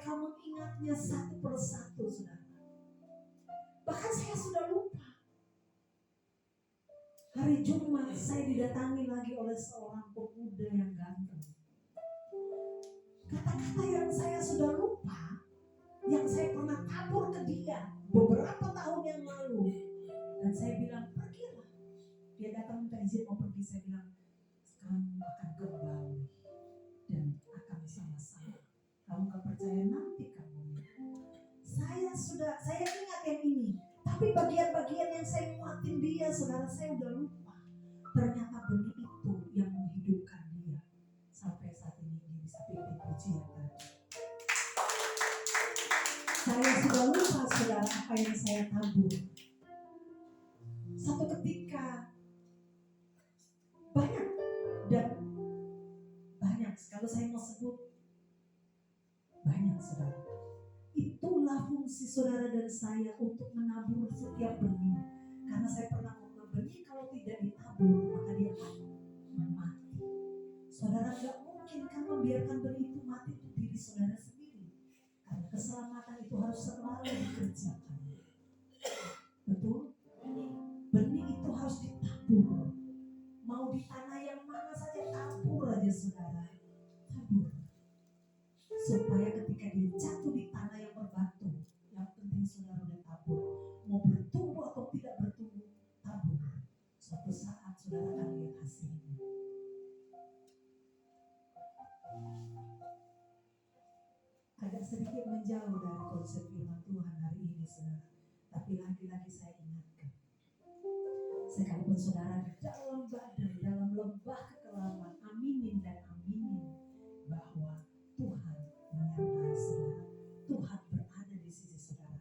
akan mengingatnya satu persatu, saudara. Bahkan saya sudah lupa. Hari Jumat saya didatangi lagi oleh seorang pemuda yang ganteng. Kata-kata yang saya sudah lupa, yang saya pernah tabur ke dia beberapa tahun yang lalu. Dan saya bilang, pergilah. Dia datang minta izin mau pergi. Saya bilang, kamu akan kembali dan akan sama-sama. Kamu gak percaya, nanti kamu lihat. Saya ingat yang ini. Tapi bagian-bagian yang saya muatin dia, saudara, saya udah lupa. Ternyata benih itu yang menghidupkan dia. Sampai saat ini dia bisa pimpin pujian tadi. Saya sudah lupa, saudara, apa yang saya tabur. Satu ketika banyak kalau saya mau sebut banyak, saudara. Itulah fungsi saudara dan saya untuk menabur setiap benih. Karena saya pernah ngomong, benih kalau tidak ditabur maka dia akan mati. Saudara, gak mungkin kan membiarkan benih itu mati untuk diri saudara sendiri. Karena keselamatan itu harus selalu dikerjakan. Betul? Benih itu harus ditabur. Mau di tanah yang mana saja, tabur aja, saudara. Tabur. Supaya ketika dia jatuh di tanah yang berbatu, yang penting saudara udah tabur. Mau bertumbuh atau tidak bertumbuh, tabur. Suatu saat saudara akan lihat hasilnya. Agak sedikit menjauh dari konsep firman Tuhan hari ini, saudara. Tapi lagi-lagi saya ingatkan, sekalipun saudara dalam badan, dalam lembah kekelaman, aminin dan aminin bahwa Tuhan menyertai saudara. Tuhan berada di sisi saudara.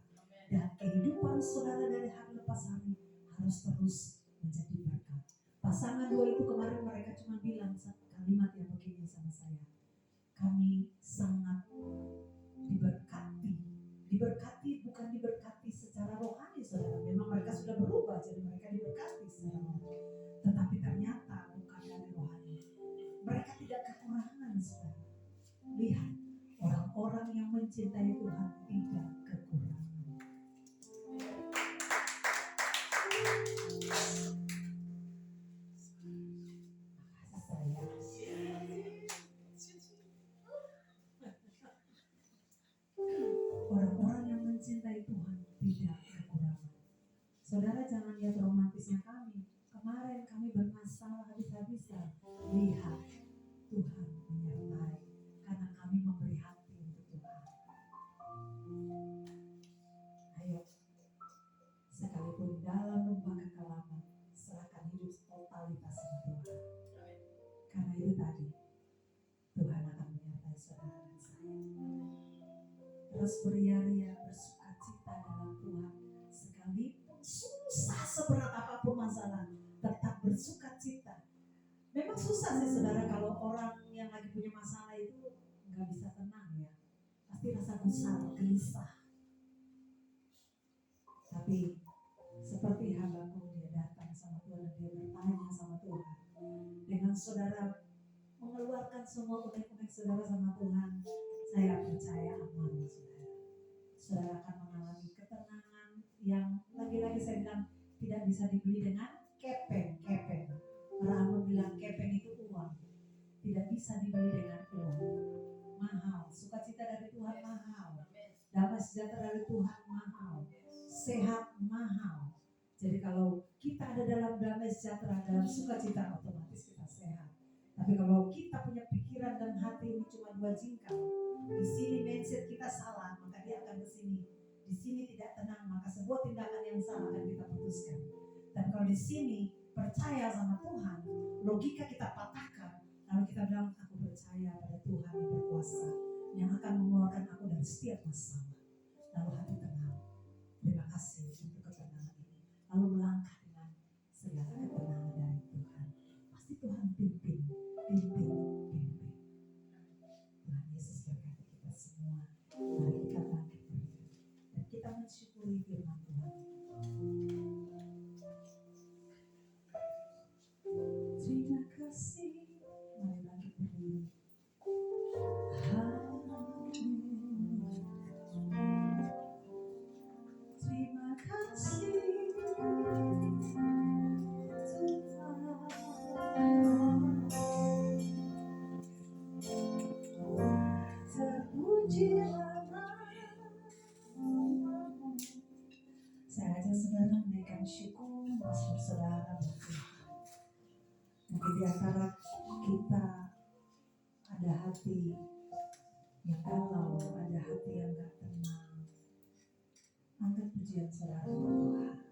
Dan kehidupan saudara dari hari lepas hari harus terus menjadi berkat. Pasangan dua itu kemarin mereka cuma bilang kalimat yang begini sama saya. Kami sangat diberkati. Diberkati bukan diberkati secara rohani, saudara. Memang mereka sudah berubah jadi mereka diberkati secara rohani. Tetapi ternyata bukan dari rohani. Mereka tidak kekurangan, saudara. Lihat, orang-orang yang mencintai Tuhan tidak kekurangan. Orang-orang yang mencintai Tuhan tidak kekurangan. Saudara, jangan lihat romantisnya kami. Kemarin kami bermasalah habis-habisan. Lihat, Tuhan menyertai karena kami memberi hati untuk Tuhan. Ayo, sekalipun dalam lembah kekelaman, serahkan hidup totalitas sama Tuhan. Karena itu tadi, Tuhan akan menyertai saudara dan saya. Terus beria-ria, bersuka cita dalam Tuhan. Sekalipun susah seberat apapun masalah, tetap bersuka cita. Memang susah sih, saudara, kalau orang yang lagi punya masalah itu gak bisa tenang ya. Pasti rasa gusar, gelisah. Tapi seperti Habakuk, dia datang sama Tuhan dan dia bertanya sama Tuhan. Dengan saudara mengeluarkan semua unek-unek saudara sama Tuhan, saya percaya aman, saudara. Saudara akan mengalami ketenangan yang lagi-lagi saya bilang tidak bisa dibeli dengan kepeng. Orang bilang kepeng itu uang, tidak bisa dibeli dengan uang. Mahal. Sukacita dari Tuhan mahal. Damai sejahtera dari Tuhan mahal. Sehat mahal. Jadi kalau kita ada dalam damai sejahtera, dalam sukacita, otomatis kita sehat. Tapi kalau kita punya pikiran dan hati ini cuma dua jingkal, di sini mindset kita salah, maka dia akan ke sini. Di sini tidak tenang, maka sebuah tindakan yang salah akan kita putuskan. Dan kalau di sini percaya sama Tuhan, logika kita patahkan, lalu kita bilang, aku percaya pada Tuhan yang berkuasa, yang akan mengeluarkan aku dari setiap masalah. Lalu hati tenang. Terima kasih untuk ketenangan ini. Lalu melangkah dengan segala ketenangan dari Tuhan. Pasti Tuhan pimpin. Tuhan Yesus berkati kita semua. Mari kita bangkit berdiri dan kita mensyukuri firman Tuhan. Terima kasih. Mari bangkit berdiri. Haleluya. Saya ajak saudara menaikkan syukur Mazmur saudara buat Tuhan. Mungkin di antara kita ada hati yang galau, ada hati yang gak tenang. Angkat pujian saudara buat Tuhan.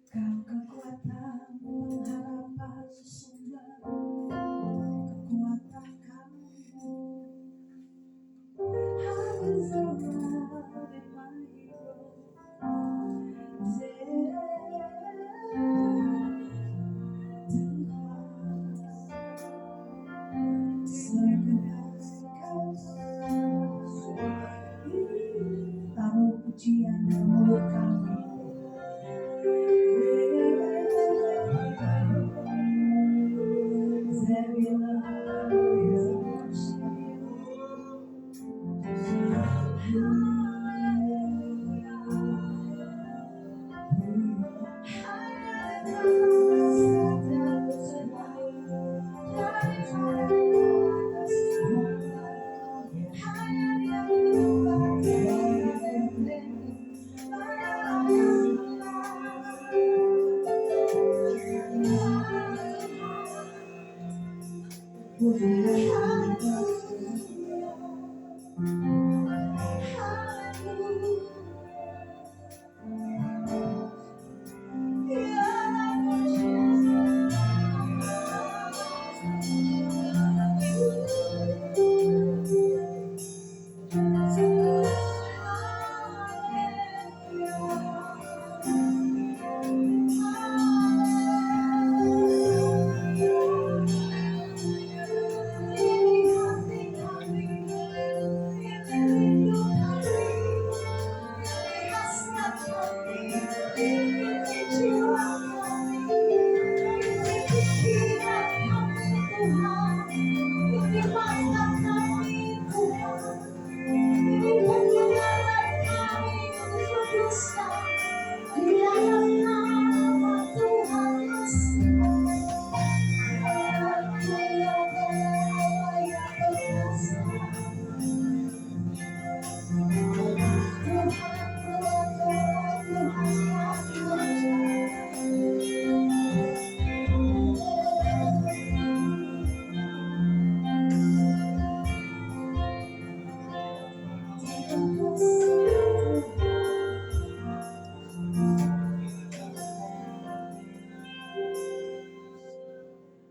Kau kekuatan, pengharapan, sumber kekuatan kami. Harus selalu in my hero. Taruh pujian dalam mulut kami.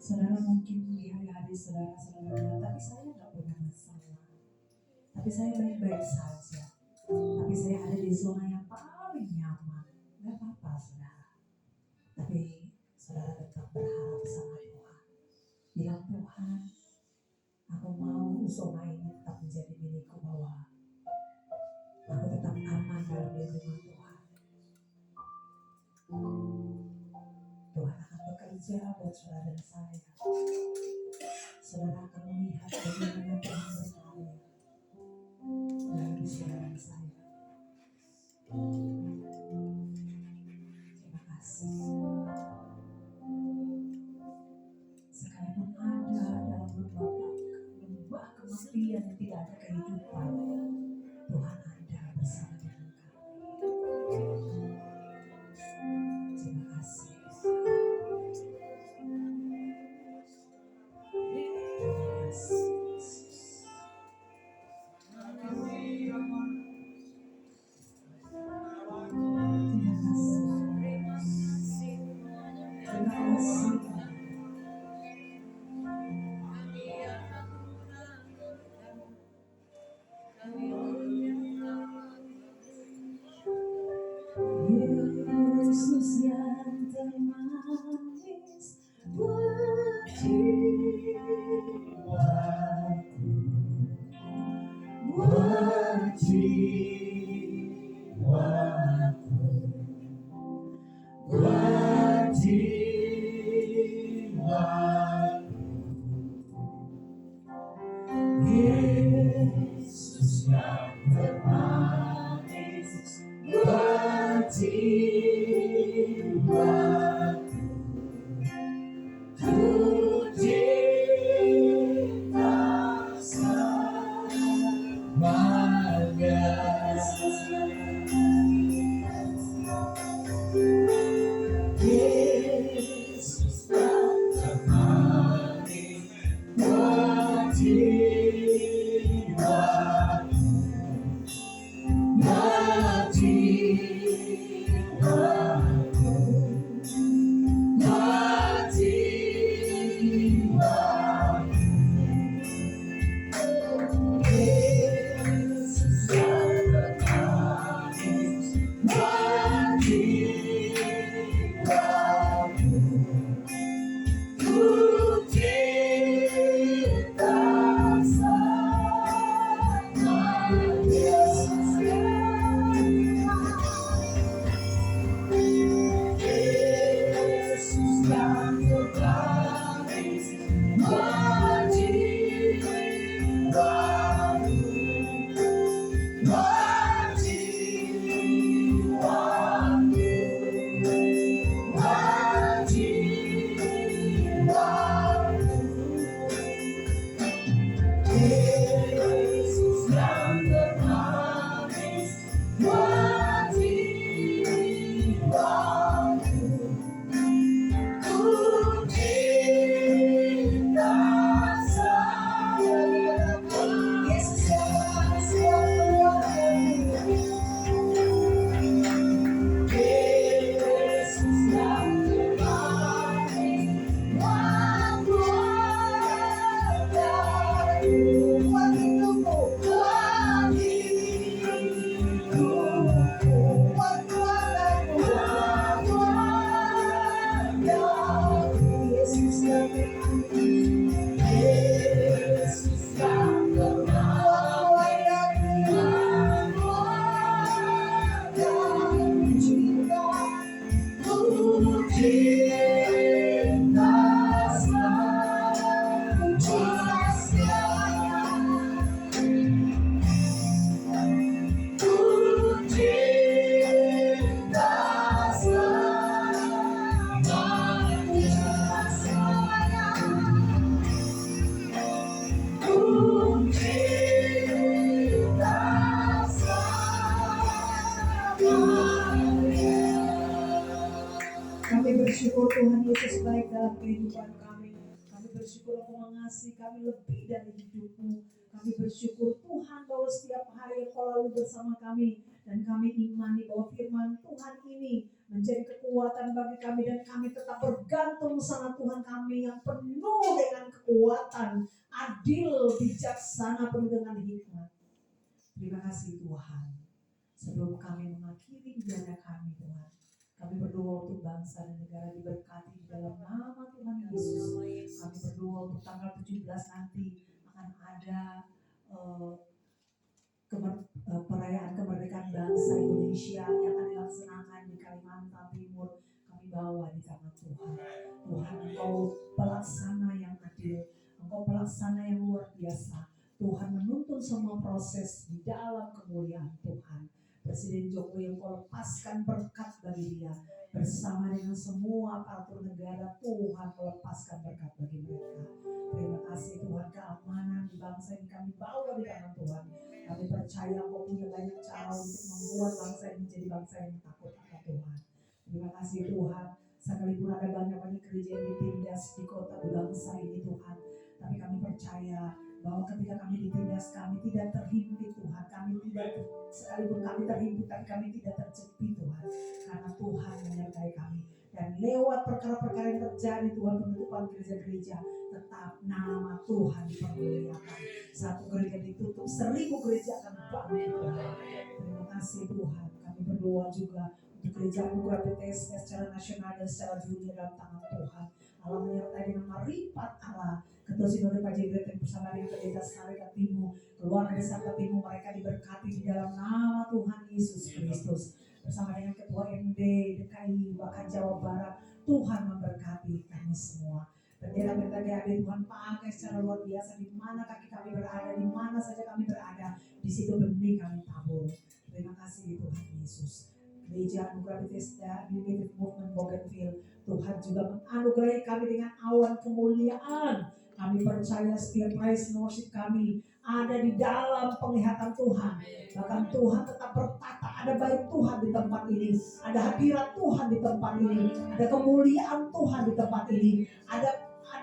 Saudara mungkin di hari-hari saudara-saudara, tapi saya nggak punya masalah. Tapi saya baik-baik saja. Tapi saya ada di zona yang paling nyaman. Gak apa-apa saudara. Tapi saudara tetap berharap sama Tuhan. Bilang Tuhan, aku mau zona ini tetap menjadi milikku, bahwa aku tetap aman dalam lindungan Tuhan. Tuhan akan bekerja buat saudara dan saya. Saudara akan melihat bagaimana Tuhan berkarya dalam saudara dan saya. Terima kasih. Sekalipun ada dalam lembah kematian yang tidak ada kehidupan, Tuhan ada bersama dengan kami. Terima kasih. Yesus yang termanis buat jiwaku, buat jiwaku, buat jiwaku. Yesus yang termanis buat jiwaku, ku cinta. Kami bersyukur Tuhan Yesus baik dalam kehidupan kami. Kami bersyukur Engkau mengasihi kami lebih dari hidupmu. Kami bersyukur Tuhan bahwa setiap hari Engkau lalu bersama kami. Dan kami imani bahwa firman Tuhan ini menjadi kekuatan bagi kami. Dan kami tetap bergantung sama Tuhan kami yang penuh dengan kekuatan, adil, bijaksana, penuh dengan hikmat. Terima kasih Tuhan. Sebelum kami mengakhiri ibadah kami Tuhan, kami berdoa untuk bangsa dan negara diberkati di dalam nama Tuhan Yesus. Kami berdoa untuk tanggal 17 nanti akan ada perayaan kemerdekaan bangsa Indonesia yang akan dilaksanakan di Kalimantan Timur. Kami bawa di tangan Tuhan. Tuhan, Engkau pelaksana yang adil, Engkau pelaksana yang luar biasa. Tuhan menuntun semua proses di dalam kemuliaan Tuhan. Presiden Jokowi yang Kau lepaskan berkat bagi dia, bersama dengan semua aparatur negara. Tuhan melepaskan berkat bagi mereka. Terima kasih Tuhan, keamanan di bangsa ini kami bawa di tangan Tuhan. Kami percaya Kau punya banyak cara untuk membuat bangsa ini menjadi bangsa yang takut akan Tuhan. Terima kasih Tuhan, sekalipun ada banyak gereja yang ditindas di kota di bangsa ini Tuhan, tapi kami percaya bahwa ketika kami ditindas, kami tidak terhimpit Tuhan. Kami tidak, sekalipun kami terhimpit, tapi kami tidak terjepit Tuhan. Karena Tuhan menyertai kami. Dan lewat perkara-perkara yang terjadi Tuhan, penutupan gereja-gereja, tetap nama Tuhan dipermuliakan. Satu gereja ditutup, 1000 gereja akan bangkit Tuhan. Terima kasih Tuhan. Kami berdoa juga untuk gereja Anugerah BTS secara nasional dan secara dunia dalam tangan Tuhan. Allah menyertai dengan maripat Allah. Ketua Sinode Pajegret bersama dengan Pendeta Sarekat Timur, keluarga Desa Timur, mereka diberkati di dalam nama Tuhan Yesus Kristus. Bersama dengan Ketua MD DKI bahkan Jawa Barat, Tuhan memberkati kami semua. Bendera-bendera GAD Tuhan pakai secara luar biasa di mana kaki kami berada, di mana saja kami berada, di situ benih kami tabur. Terima kasih Tuhan Yesus. Gereja Anugerah Bethesda Unity Movement Bougainville, Tuhan juga menganugerahi kami dengan awan kemuliaan. Kami percaya setiap praise and worship kami ada di dalam penglihatan Tuhan. Bahkan Tuhan tetap bertata, ada baik Tuhan di tempat ini, ada hadirat Tuhan di tempat ini, ada kemuliaan Tuhan di tempat ini, ada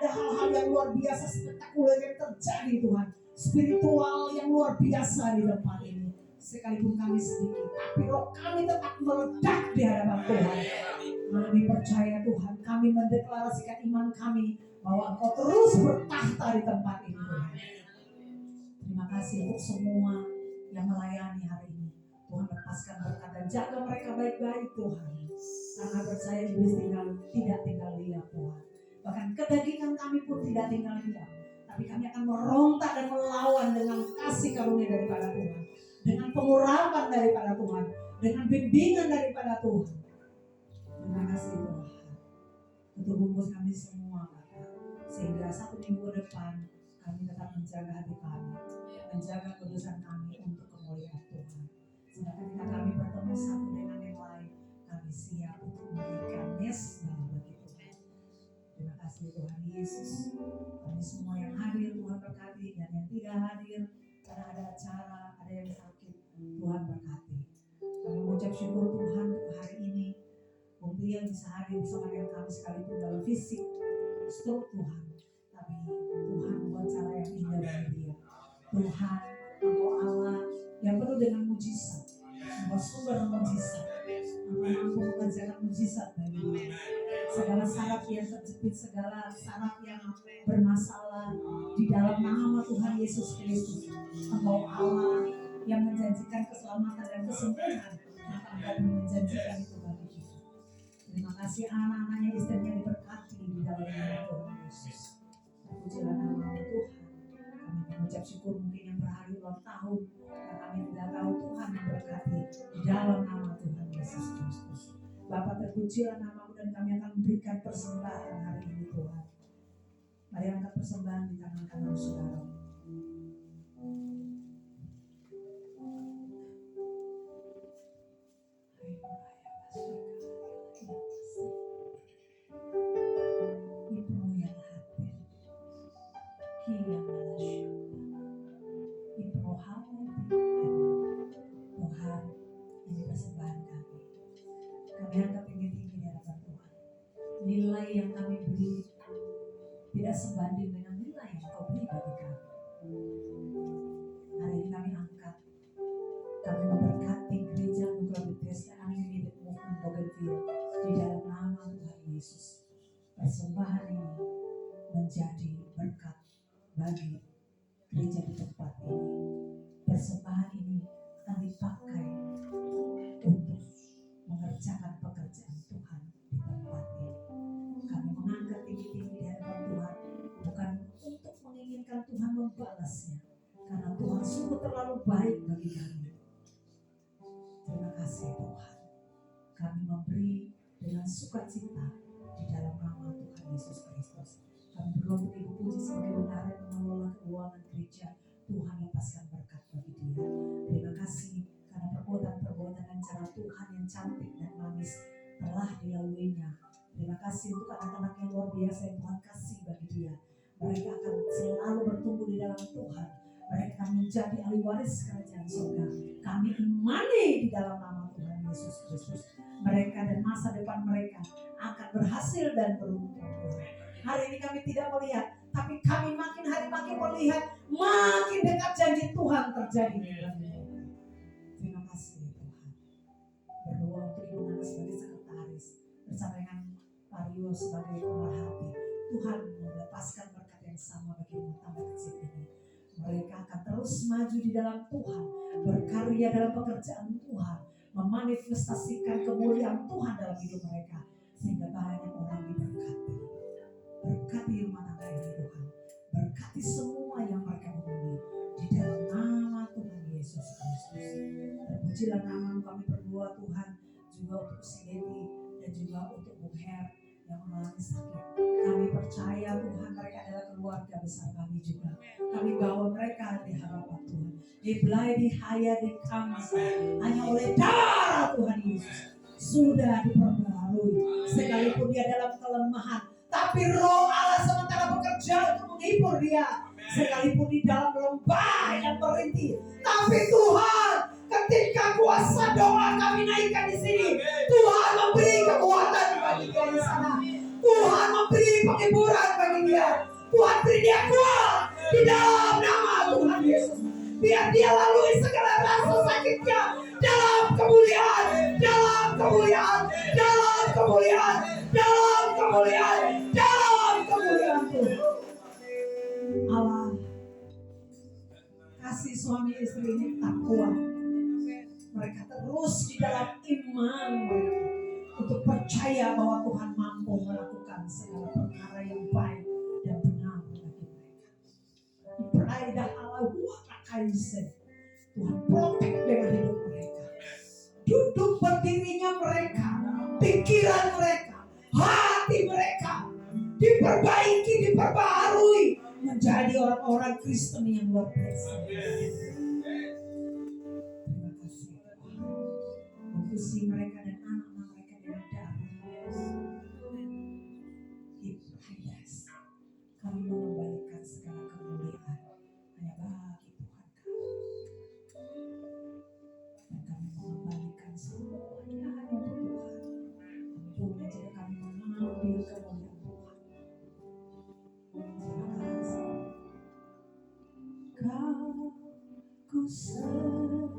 hal-hal yang luar biasa spektakuler yang terjadi Tuhan, spiritual yang luar biasa di tempat ini. Sekalipun kami sedikit, tapi roh kami tetap meledak di hadapan Tuhan. Kami percaya Tuhan, kami mendeklarasikan iman kami bahwa Engkau terus bertahta di tempat ini Tuhan. Terima kasih untuk semua yang melayani hari ini. Tuhan lepaskan berkat dan jaga mereka baik-baik Tuhan. Karena percaya iblis tidak tinggal diam Tuhan. Bahkan kedagingan kami pun tidak tinggal diam. Tapi kami akan merontak dan melawan dengan kasih karunia daripada Tuhan. Dengan pengurapan daripada Tuhan. Dengan bimbingan daripada Tuhan. Terima kasih Tuhan. Untuk bungkus kami semua Bapak. Sehingga 1 minggu depan kami tetap menjaga hati kami. Menjaga kudusan kami untuk kemuliaan Tuhan. Sehingga ketika kami bertemu satu dengan yang lain, kami siap untuk memberikan mesbah bagi Tuhan. Terima kasih Tuhan Yesus. Kami semua yang hadir Tuhan berkati, dan yang tidak hadir karena ada acara, ada yang sakit, Tuhan berkati. Kami mengucap syukur Tuhan untuk hari ini. Mungkin yang bisa hadir bersama dengan kami sekalipun dalam fisik, stroke Tuhan. Tapi Tuhan buat cara yang indah bagi dia. Tuhan, Engkau Engkau sumber mujizat. Engkau mampu mengerjakan mujizat bagi kami. Segala saraf yang terjepit, segala saraf yang bermasalah, di dalam nama Tuhan Yesus Kristus, Engkau Allah yang menjanjikan keselamatan dan kesembuhan, maka Engkau pun menjanjikan itu bagi kita. Terima kasih anak-anaknya, istrinya diberkati di dalam nama Tuhan Yesus. Pujilah nama Tuhan. Kami mengucap syukur mungkin yang berhari ulang tahun, yang kami tidak tahu Tuhan memberkati di dalam nama Tuhan Yesus Kristus. Bapa, terpujilah namamu dan kami akan memberikan persembahan hari ini Tuhan. Mari angkat persembahan di tangan kanan saudara. Tuhan, ini persembahan kami. Kami angkat tinggi-tinggi di hadapan Tuhan. Nilai yang kami beri tidak sebanding dengan nilai yang Kau beri bagi kami. Hari ini kami angkat, kami memberkati gereja Nugra Bethesda Unlimited Movement Bougainville di dalam nama Tuhan Yesus. Persembahan ini menjadi berkat bagi gereja di tempat ini. Persembahan ini akan dipakai untuk mengerjakan pekerjaan Tuhan di tempat ini. Kami mengangkat tinggi-tinggi di hadapan Tuhan, bukan untuk menginginkan Tuhan membalasnya, karena Tuhan sungguh terlalu baik bagi kami. Terima kasih Tuhan. Kami memberi dengan sukacita di dalam nama Tuhan Yesus Kristus. Kami berdoa untuk Ibu Puji sebagai bendahara yang mengelola keuangan gereja. Tuhan lepaskan berkat bagi dia. Terima kasih karena perbuatan-perbuatan dan cara Tuhan yang cantik dan manis telah dilaluinya. Terima kasih untuk anak-anak yang luar biasa yang Tuhan kasih bagi dia. Mereka akan selalu bertumbuh di dalam Tuhan. Mereka akan menjadi ahli waris kerajaan surga. Kami imani di dalam nama Tuhan Yesus Kristus. Mereka dan masa depan mereka akan berhasil dan beruntung. Hari ini kami tidak melihat, tapi kami makin hari makin melihat, makin dekat janji Tuhan terjadi. Terima kasih Tuhan. Berdoa untuk Ibu Nana sebagai sekretaris, bersama dengan Pak Rio sebagai pemerhati. Tuhan melepaskan berkat yang sama bagi rumah tangga kecil ini. Mereka akan terus maju di dalam Tuhan, berkarya dalam pekerjaan Tuhan, memanifestasikan kemuliaan Tuhan dalam hidup mereka, sehingga banyak orang diberkati. Berkati rumah tangga ini Tuhan, berkati semua yang mereka memiliki di dalam nama Tuhan Yesus Kristus. Terpujilah nama kami berdoa Tuhan juga untuk si Dewi dan juga untuk Bung Her yang mengalami sakit. Kami percaya Tuhan mereka adalah keluarga besar kami juga. Kami bawa mereka di hadapan Tuhan. Dibelai di haya di kamasa hanya oleh darah Tuhan Yesus sudah diperbarui. Sekalipun dia dalam kelemahan, tapi Roh Allah sementara bekerja untuk menghibur dia. Sekalipun di dalam lembah yang merintih, tapi Tuhan ketika kuasa doa kami naikkan di sini, Tuhan memberi kekuatan bagi dia di sana. Tuhan memberi penghiburan bagi dia. Tuhan beri dia kuat di dalam nama Tuhan Yesus. Biar dia lalui segala rasa sakitnya dalam kemuliaan, dalam kemuliaan, dalam kemuliaan, dalam kemuliaan, dalam kemuliaan Tuhan. Allah kasih suami istri ini tak kuat. Mereka terus di dalam iman mereka untuk percaya bahwa Tuhan mampu melakukan segala perkara yang baik dan benar bagi mereka. Diperaida Allah kaise. Tuhan protek dengan hidup mereka. Duduk berdirinya mereka, pikiran mereka, hati mereka diperbaiki, diperbaharui menjadi orang-orang Kristen yang luar biasa. Terima kasih Tuhan. Fokusi mereka dan anak-anak mereka dengan darah Yesus. Kami mengembalikan segala kemuliaan hanya bagi Tuhan kami. Dan kami mengembalikan semuanya hanya untuk Tuhan. Ampuni jika kami mengambil kemuliaan Tuhan. Terima kasih. Kau ku sembah.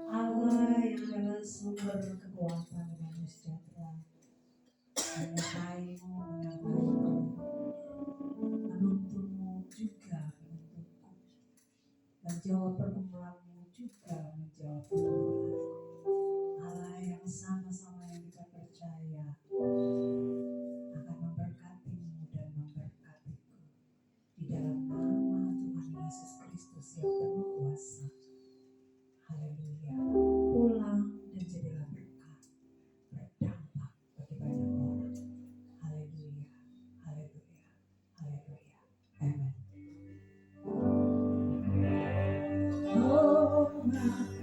Allah yang adalah sumber kekuatan dan sejahtera, menyertaimu, menyertaiku, menuntunmu juga menuntunku, menjawab pergumulanmu juga menjawab pergumulanku. Allah yang sama-sama yang kita percaya akan memberkatimu dan memberkatiku di dalam nama Tuhan Yesus Kristus yang penuh kuasa. Haleluya. Pulang dan jadilah berkat, berdampak bagi banyak orang. Haleluya, haleluya, haleluya. Amen. Oh,